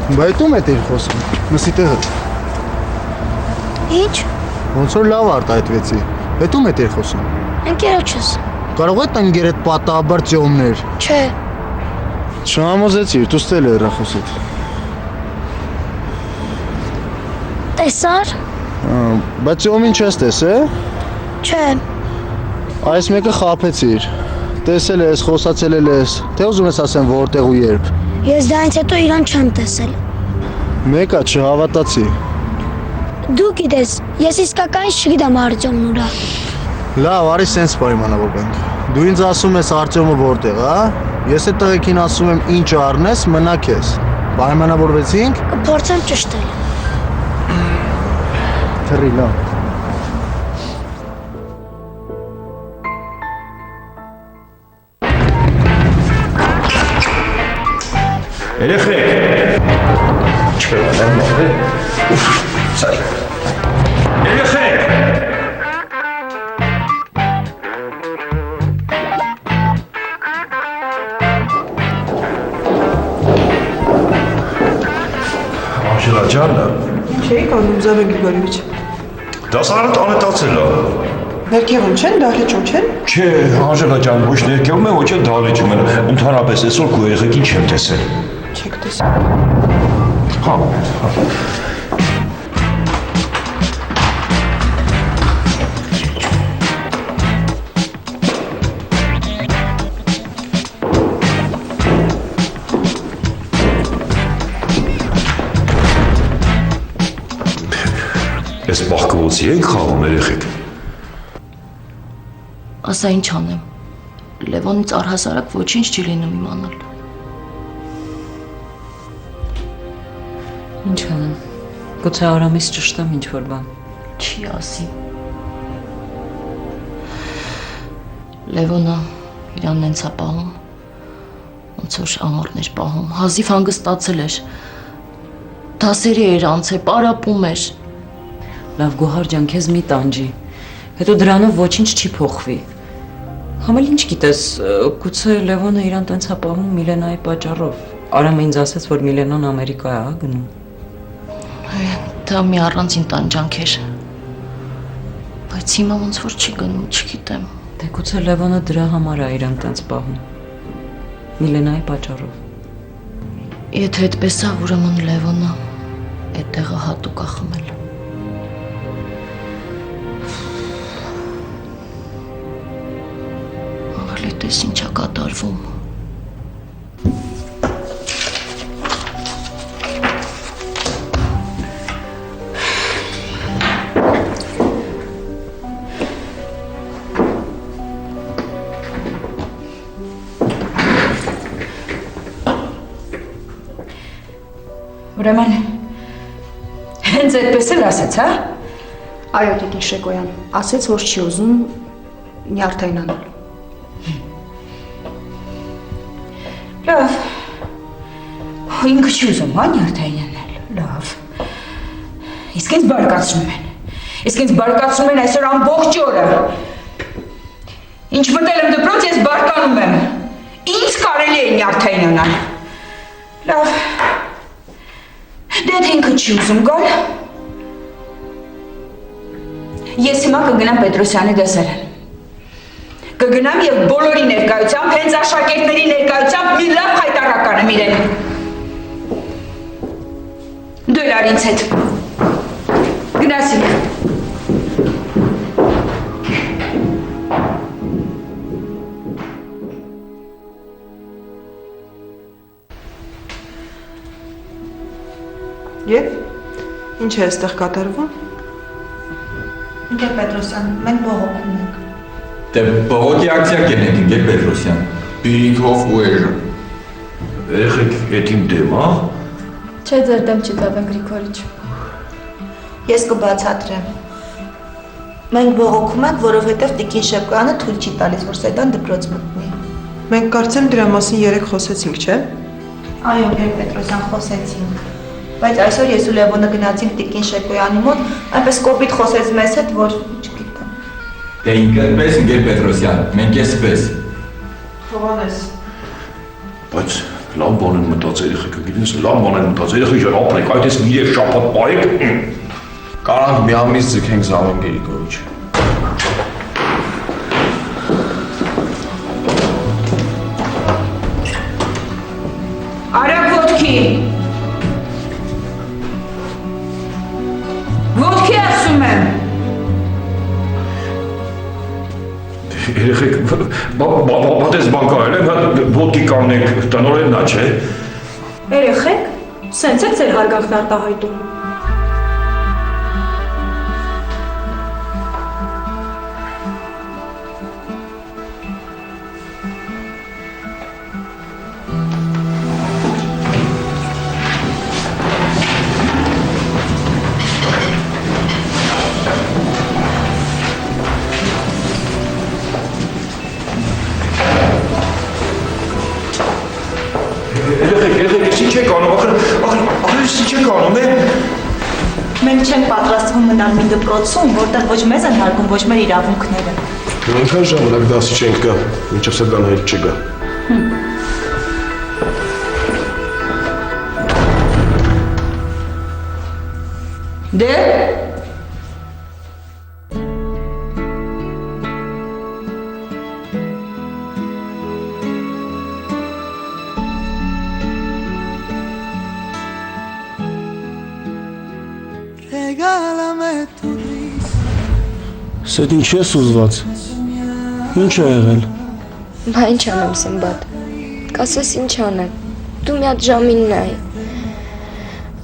Բայց ում է դեր խոսում։ Մսի տեղը։ Ինչ։ Ոնց որ լավ արտահայտվեցի։ Հետ ում է դեր խոսում։ Ընկերոջս։ Կարող է տնգերդ պատահաբար ճոմներ։ Չէ։ Չհամոզեցիր, դու ստել է հեռախոսիդ։ Տեսար։ Բայց ճոմին չես տեսել։ Չէ։ Այս մեկը խաբեցիր։ Տեսել ես, խոսացել ես, թե ուզում ես ասեմ որտեղ ու երբ։ Ես դրանից հետո իրան չեմ տեսել։ Մեկը չհավատացի։ Դու գիտես, ես իսկականից չգիտեմ Արտյոմն ուրա։ Լավ, արի սենց պայմանավորվենք։ Դու ինձ ասում ես Արտյոմը որտեղ, հա? Ես այդ տղեկին ասում եմ ինչ առնես, մնա քեզ։ Պայմանավորվեցինք։ Կփորձեմ ճշտել։ Թռի լավ։ Երեխեք։ Չկարողանամ մահել։ Ուֆ, սարի։ Երեխեք։ Անժելա ջանը։ Ինչ էիք անում, Զավեն Գրիգորիևիչ։ Դասարանը անետացել է։ Ներքևում չեն, դահլիճում չեն։ Չէ, Անժելա ջան, ոչ ներքևում է, ոչ էլ դահլիճում են։ Ընդհանրապես այսօր քո երեխեքին չեմ տեսել։ Չեք տեսել։ Հա։ Այս բախկովոցի եք խաղում երեխեք։ Ասա ինչ անեմ։ Լևոնից առհասարակ ոչինչ չի լինում իմանալ։ Ինչ անեմ։ Գուցե Արամից ճշտեմ ինչ-որ բան։ Չի ասի։ Լևոնը իրան նենց է պահում, ոնց որ ամառներ պահում, հազիվ հանգստացել էր։ Դասերի էր անցել, պարապում էր։ Լավ Գոհար ջան, քեզ մի տանջի։ Հետո դրանով ոչինչ չի փոխվի։ Համել ինչ գիտես, գուցե Լևոնը իրան տենց հապահում Միլենայի պատճառով։ Արամը ինձ ասաց, որ Միլենան Ամերիկա է, հա, գնում։ Դա մի առանձին տանջանք էր։ Բայց հիմա ոնց որ չի գնում, չգիտեմ։ Դե գուցե Լևոնը դրա համար է իրան տենց պահում։ Միլենայի պատճառով։ Եթե այդպես է, ուրեմն Լևոնը այդ տեղը հատուկ է խմել։ Տես ինչ է կատարվում։ Ուրեմն հենց այդպես էլ ասեց, հա? Այո, տիկին Շեկոյան, ասեց, որ չի ուզում նյարդայնանալ։ Լավ, ինքը չի ուզում, հա, նյարդայնանալ, լավ։ Իսկ ինձ բարկացնում են, այսօր ամբողջ օրը։ Ինչ մտել եմ դպրոց, ես բարկանում եմ, ինձ կարելի է նյարդայնանալ։ Լավ, դե ինքը չի ուզում գալ, ես հիմա կգնամ Պետրոսյանի դասարան։ Կգնամ և բոլորի ներկայությամբ, հենց աշակերտների ներկայությամբ մի լավ հայտարարականեմ իրեն։ Դու էլ արի ինձ հետ։ Գնացինք։ Եվ ինչ է այստեղ կատարվում։ Ընկեր Պետրոսյան, մենք բողոքում ենք։ Դե բողոքի ակցիա կենենք, ընկեր Պետրոսյան։ Բիրինքով ու էժը։ Երեխեք, էդ իմ դեմ, հա։ Չէ, ձեր դեմ չի Զավեն Գրիգորիչ։ Ես կբացատրեմ։ Մենք բողոքում ենք, որովհետև տիկին Շեկոյանը թույլ չի տալիս, որ Սեդան դպրոց մտնի։ Մենք կարծեմ դրա մասին երեք խոսեցինք, չէ։ Այո, ընկեր Պետրոսյան, խոսեցինք։ Բայց այսօր ես ու Լևոնը գնացինք տիկին Շեկոյանի մոտ, այնպես կոպիտ խոսեց մեզ հետ, որ չգիտեմ։ Դե ինքը պես, ընկեր Պետրոսյան, մենք էսպես։ Հովանես։ Բայց Լավ բան են մտածել երեխեքը, գիտես, լավ բան են մտածել երեխեք, ապրեք, այդ էս մի երեք շաբաթ պահեք։ Կարանք մի ամիս ձգենք Զավեն Գրիգորիչ։ Արա ոտքի։ Ոտքի ասում եմ։ Երեխեք, բատես բան կարել եմ, ոտքի կանենք, տնորեն նա չէ։ Երեխեք, սենց եք ձեր հարգանքն արտահայտում։ Երեխեք, ինչ եք անում, ախր ինչ եք անում, Մենք չենք պատրաստվում մնալ մի դպրոցում, որտեղ ոչ մեզ են հարգում, ոչ մեր իրավունքները։ Այնքան ժամանակ դասի չենք գա, մինչև Սերդան հետ չգա։ Դե։ Սեդ ինչ ես ուզված։ Ինչ է եղել։ Բա ինչ անեմ Սմբատ։ Կասես ինչ անեմ։ Դու մի հատ ժամին նայ։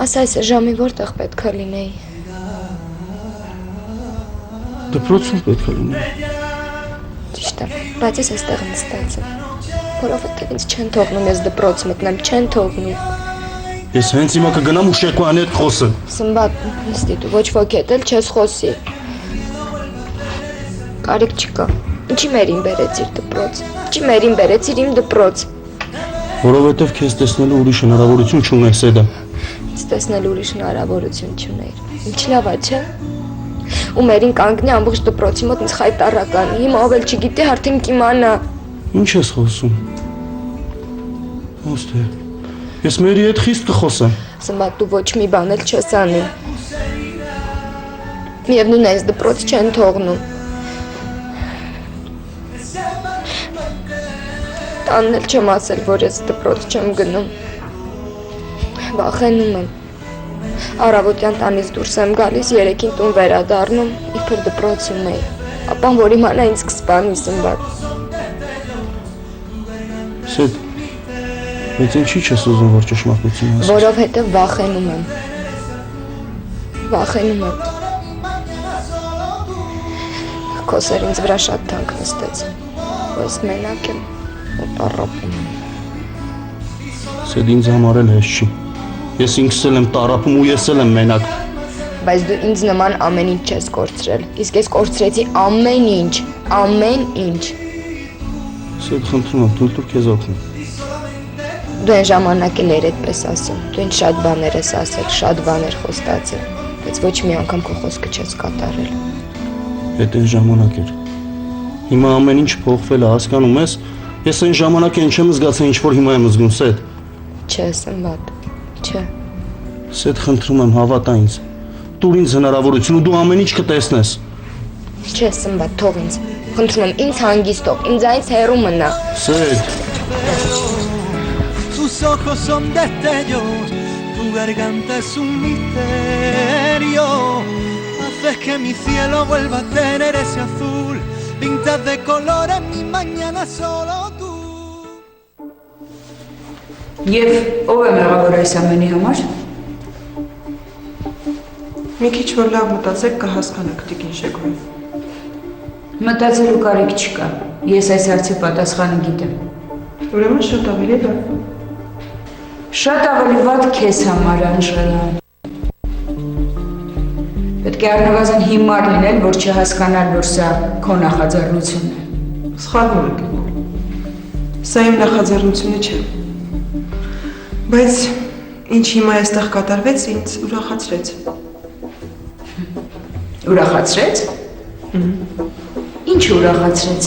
Ասա այս ժամի որտեղ պետք է լինեի։ Դպրոցում պետք է լինեի։ Ճիշտ է, բայց ես այստեղ նստած եմ։ Որովհետև ինձ չեն թողնում ես դպրոց մտնեմ, չեն թողնում։ Ես հենց հիմա կգնամ ու Շեկոյանի հետ խոսեմ։ Սմբատ, նստի դու ոչ ոքի հետ էլ չես խոսի։ Կարիք չկա։ Ինչի մերին բերեցիր դպրոց։ Ինչի մերին բերեցիր իմ դպրոց։ Որովհետև քեզ տեսնելու ուրիշ հնարավորություն չունես, Սեդա։ Ինձ տեսնելու ուրիշ հնարավորություն չուներ։ Ինչ լավ է, չէ՞։ Ու մերին կանգնի ամբողջ դպրոցի մոտ ինձ խայտարականի։ Հիմա ով էլ չգիտի, արդեն կիմանա։ Ինչ ես խոսում։ Ոստե։ Ես մերի հետ խիստ կխոսեմ։ Սմբատ, դու ոչ մի բան էլ չես անի։ Միևնույն է, այս դպրոց չեն թողնում։ Տանն էլ չեմ ասել, որ ես դպրոց չեմ գնում։ Վախենում եմ։ Առավոտյան տանից դուրս եմ գալիս, 3-ին տուն վերադառնում, իբր դպրոցում էի։ Ապան որ իմանա ինձ կսպանի Սմբատ։ Սեդ, բայց ինչի չես ուզում, որ ճշմարտությունը ասես։ Որովհետև վախենում եմ։ Վախենում եմ։ Քո սեր ինձ վրա շատ թանկ նստեց։ Ես մենակ եմ ու տառապում։ Սեդ ինձ համար էլ հեշտ չի։ Ես ինքս էլ եմ տառապում ու ես էլ եմ մենակ։ Բայց դու ինձ նման ամեն ինչ չես կորցրել։ Իսկ ես կորցրեցի ամեն ինչ, ամեն ինչ։ Սեդ խնդրում եմ, թույլ տուր քեզ օգնեմ։ Դու այն ժամանակ էլ էր այդպես ասում։ Դու ինձ շատ բաներ ես ասել, շատ բաներ խոստացել, բայց ոչ մի անգամ քո խոսքը չես կատարել։ Այդ այն ժամանակ էր։ Հիմա ամեն ինչ փոխվել է, հասկանում ես։ Ես այն ժամանակ այն չեմ զգացել, ինչ որ հիմա եմ զգում, Սեդ։ Չէ, Սմբատ, չէ։ Սեդ խնդրում եմ, հավատա ինձ։ Տուր ինձ հնարավորություն ու դու ամեն ինչ կտեսնես։ Չէ, Սմբատ, թող ինձ։ Խնդրում եմ, ինձ հանգիստ թող, ինձանից հեռու մնա։ Սեդ։ Tus ojos son destellos, tu garganta es un misterio. Haces que mi cielo vuelva a tener ese azul. Pintas de colores mi mañana solo tú. Եվ ով է մեղավոր այս ամենի համար։ Մի քիչ որ լավ մտածեք կհասկանաք Տիկին Շեկոյան։ Մտածելու կարիք չկա։ Ես այս հարցի պատասխանը գիտեմ։ Ուրեմն շատ ավելի լավ։ Շատ ավելի վատ քեզ համար Անժելան։ Պետք է առնվազն հիմար լինել, որ չհասկանալ, որ սա քո նախաձեռնությունն է։ Սխալվում եք։ Սա իմ նախաձեռնությունը չէ։ Բայց ինչ հիմա այստեղ կատարվեց, ինձ ուրախացրեց։ Ուրախացրեց։ Ինչ ուրախացրեց։